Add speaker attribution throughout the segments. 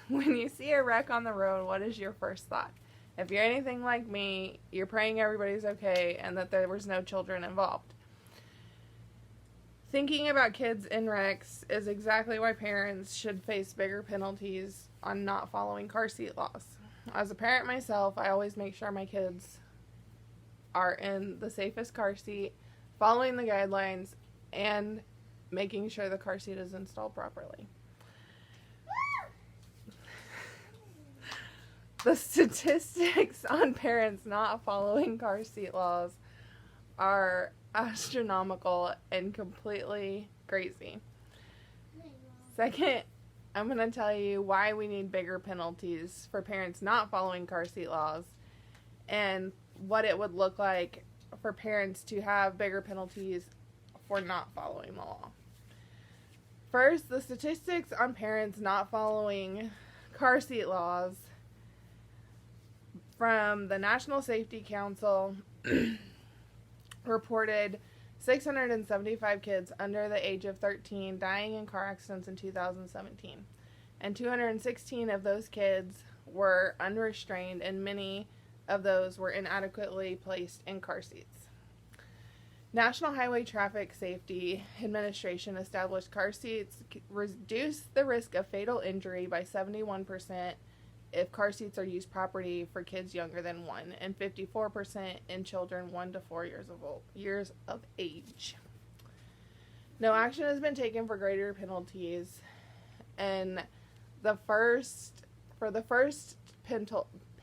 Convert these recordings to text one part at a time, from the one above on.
Speaker 1: When you see a wreck on the road, what is your first thought? If you're anything like me, you're praying everybody's okay and that there was no children involved. Thinking about kids in wrecks is exactly why parents should face bigger penalties on not following car seat laws. As a parent myself, I always make sure my kids are in the safest car seat, following the guidelines, and making sure the car seat is installed properly. The statistics on parents not following car seat laws are astronomical and completely crazy. Second, I'm going to tell you why we need bigger penalties for parents not following car seat laws and what it would look like for parents to have bigger penalties for not following the law. First, the statistics on parents not following car seat laws from the National Safety Council reported 675 kids under the age of 13 dying in car accidents in 2017. And 216 of those kids were unrestrained, and many of those were inadequately placed in car seats. National Highway Traffic Safety Administration established car seats reduce the risk of fatal injury by 71% if car seats are used properly for kids younger than 1, and 54% in children 1 to 4 years of age. No action has been taken for greater penalties, and for the first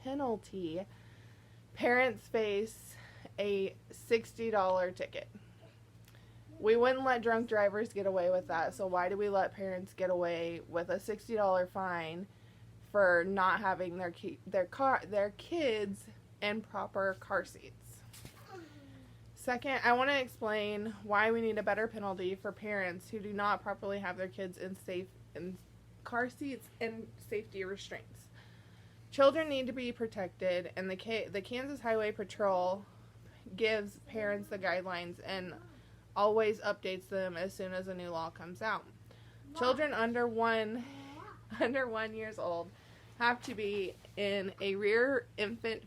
Speaker 1: penalty, parents face a $60 ticket. We wouldn't let drunk drivers get away with that, so why do we let parents get away with a $60 fine for not having their kids in proper car seats? Second, I want to explain why we need a better penalty for parents who do not properly have their kids in car seats and safety restraints. Children need to be protected, and the Kansas Highway Patrol gives parents the guidelines and always updates them as soon as a new law comes out. Children under 1 years old have to be in a rear-facing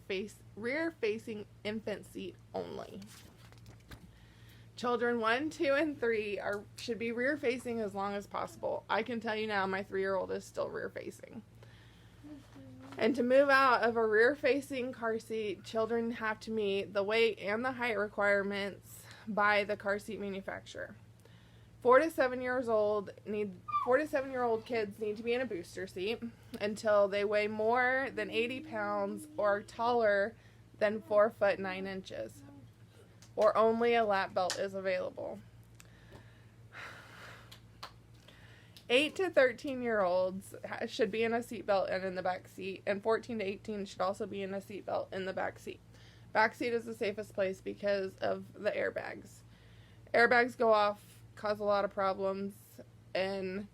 Speaker 1: infant seat only. Children 1, 2, and 3 should be rear-facing as long as possible. I can tell you now, my 3-year-old is still rear-facing. And to move out of a rear-facing car seat, children have to meet the weight and the height requirements by the car seat manufacturer. 4 to 7-year-old kids need to be in a booster seat until they weigh more than 80 pounds or taller than 4 foot 9 inches, or only a lap belt is available. 8 to 13-year-olds should be in a seatbelt and in the back seat, and 14 to 18 should also be in a seatbelt in the back seat. Back seat is the safest place because of the airbags. Airbags go off, cause a lot of problems, and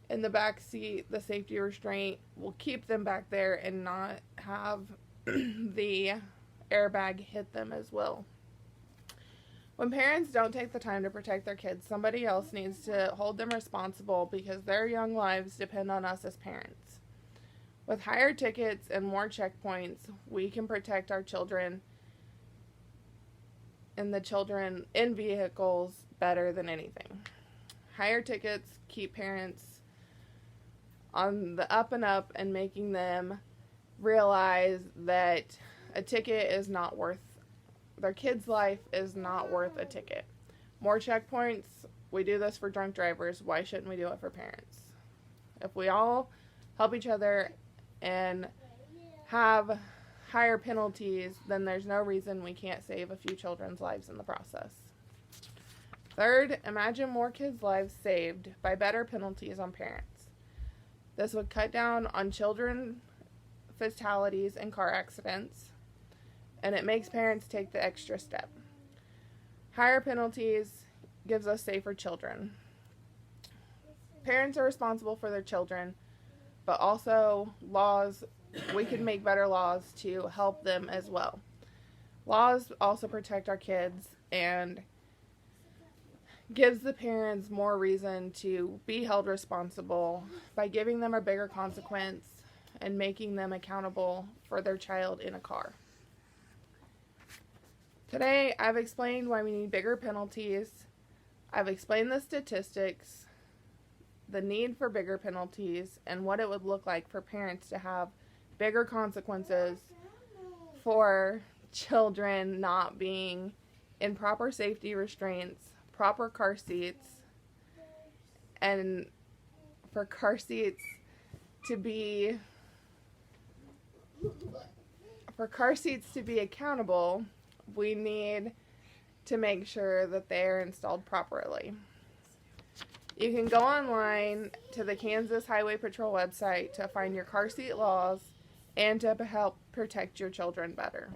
Speaker 1: in the back seat, the safety restraint will keep them back there and not have the airbag hit them as well. When parents don't take the time to protect their kids, somebody else needs to hold them responsible because their young lives depend on us as parents. With higher tickets and more checkpoints, we can protect our children and the children in vehicles better than anything. Higher tickets keep parents on the up and up and making them realize that a ticket is not worth, their kid's life is not worth a ticket. More checkpoints, we do this for drunk drivers, why shouldn't we do it for parents? If we all help each other and have higher penalties, then there's no reason we can't save a few children's lives in the process. Third, imagine more kids' lives saved by better penalties on parents. This would cut down on children fatalities and car accidents, and it makes parents take the extra step. Higher penalties gives us safer children. Parents are responsible for their children, but also we can make better laws to help them as well. Laws also protect our kids and gives the parents more reason to be held responsible by giving them a bigger consequence and making them accountable for their child in a car. Today, I've explained why we need bigger penalties. I've explained the statistics, the need for bigger penalties, and what it would look like for parents to have bigger consequences for children not being in proper safety restraints, proper car seats, and for car seats to be accountable, we need to make sure that they are installed properly. You can go online to the Kansas Highway Patrol website to find your car seat laws and to help protect your children better.